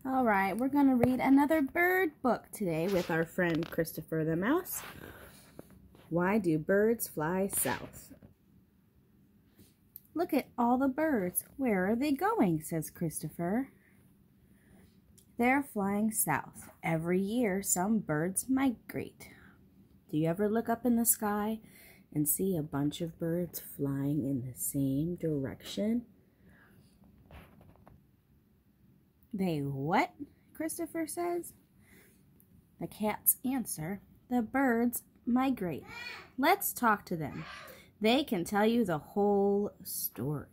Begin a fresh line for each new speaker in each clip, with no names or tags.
All right, we're going to read another bird book today with our friend Christopher the Mouse. Why do birds fly south? Look at all the birds. Where are they going? Says Christopher. They're flying south. Every year, some birds migrate. Do you ever look up in the sky and see a bunch of birds flying in the same direction? They what? Christopher says. The cats answer, the birds migrate. Let's talk to them. They can tell you the whole story.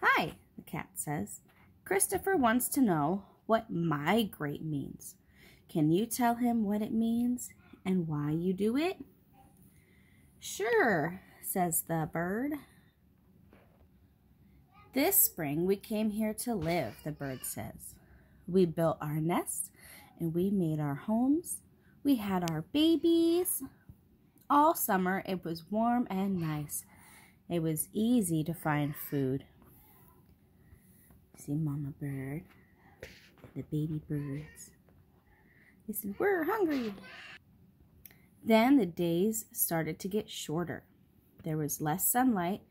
Hi, the cat says. Christopher wants to know what migrate means. Can you tell him what it means and why you do it? Sure, says the bird. This spring we came here to live, the bird says. We built our nests and we made our homes. We had our babies. All summer it was warm and nice. It was easy to find food. See Mama Bird, the baby birds. They said, we're hungry. Then the days started to get shorter. There was less sunlight.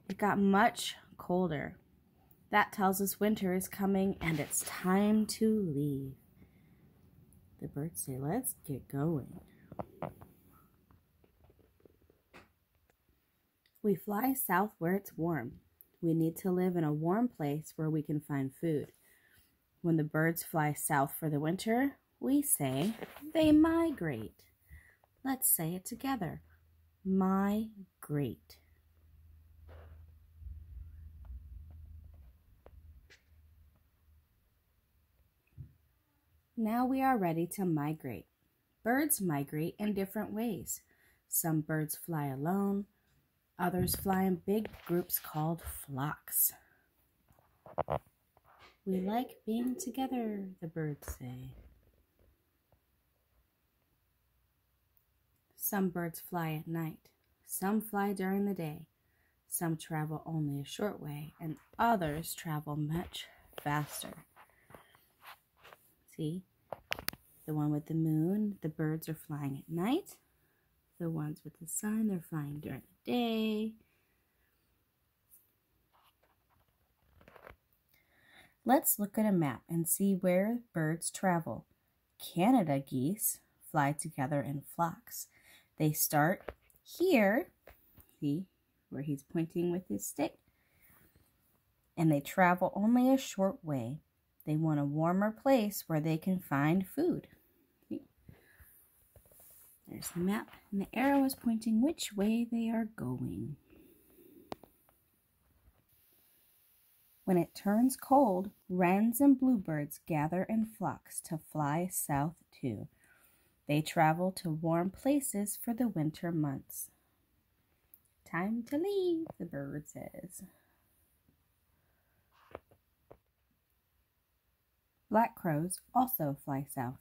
It got much colder. That tells us winter is coming and it's time to leave. The birds say, let's get going. We fly south where it's warm. We need to live in a warm place where we can find food. When the birds fly south for the winter, we say they migrate. Let's say it together. Migrate. Now we are ready to migrate. Birds migrate in different ways. Some birds fly alone. Others fly in big groups called flocks. We like being together, the birds say. Some birds fly at night. Some fly during the day. Some travel only a short way, and others travel much faster. See? The one with the moon, the birds are flying at night. The ones with the sun, they're flying during the day. Let's look at a map and see where birds travel. Canada geese fly together in flocks. They start here, see where he's pointing with his stick, and they travel only a short way. They want a warmer place where they can find food. There's the map, and the arrow is pointing which way they are going. When it turns cold, wrens and bluebirds gather in flocks to fly south too. They travel to warm places for the winter months. Time to leave, the bird says. Black crows also fly south,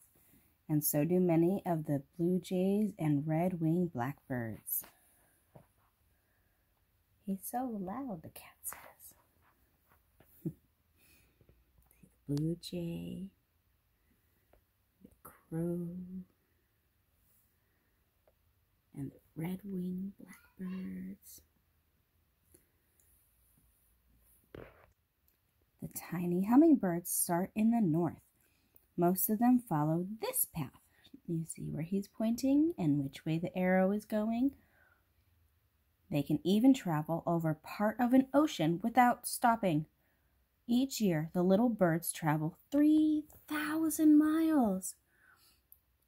and so do many of the blue jays and red-winged blackbirds. He's so loud, the cat says. See the blue jay, the crow, and the red-winged blackbirds. The tiny hummingbirds start in the north. Most of them follow this path. You see where he's pointing and which way the arrow is going. They can even travel over part of an ocean without stopping. Each year, the little birds travel 3,000 miles.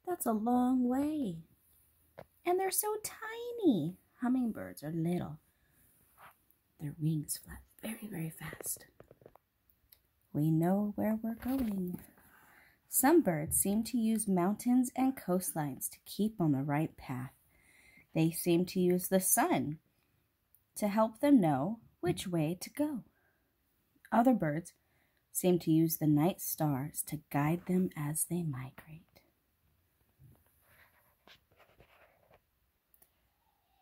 That's a long way. And they're so tiny. Hummingbirds are little. Their wings flap very, very fast. We know where we're going. Some birds seem to use mountains and coastlines to keep on the right path. They seem to use the sun to help them know which way to go. Other birds seem to use the night stars to guide them as they migrate.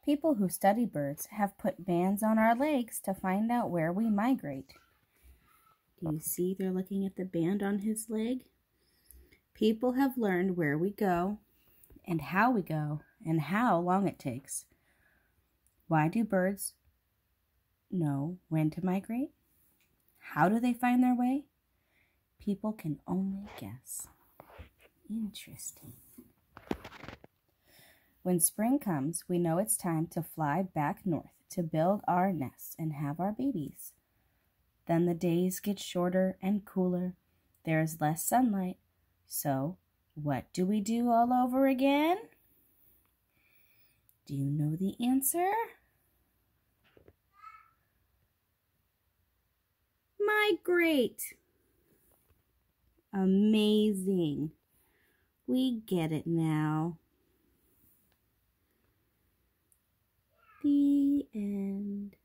People who study birds have put bands on our legs to find out where we migrate. Do you see they're looking at the band on his leg? People have learned where we go and how long it takes. Why do birds know when to migrate? How do they find their way? People can only guess. Interesting. When spring comes, we know it's time to fly back north to build our nests and have our babies. Then the days get shorter and cooler. There is less sunlight. So, what do we do all over again? Do you know the answer? Migrate. Amazing. We get it now. The end.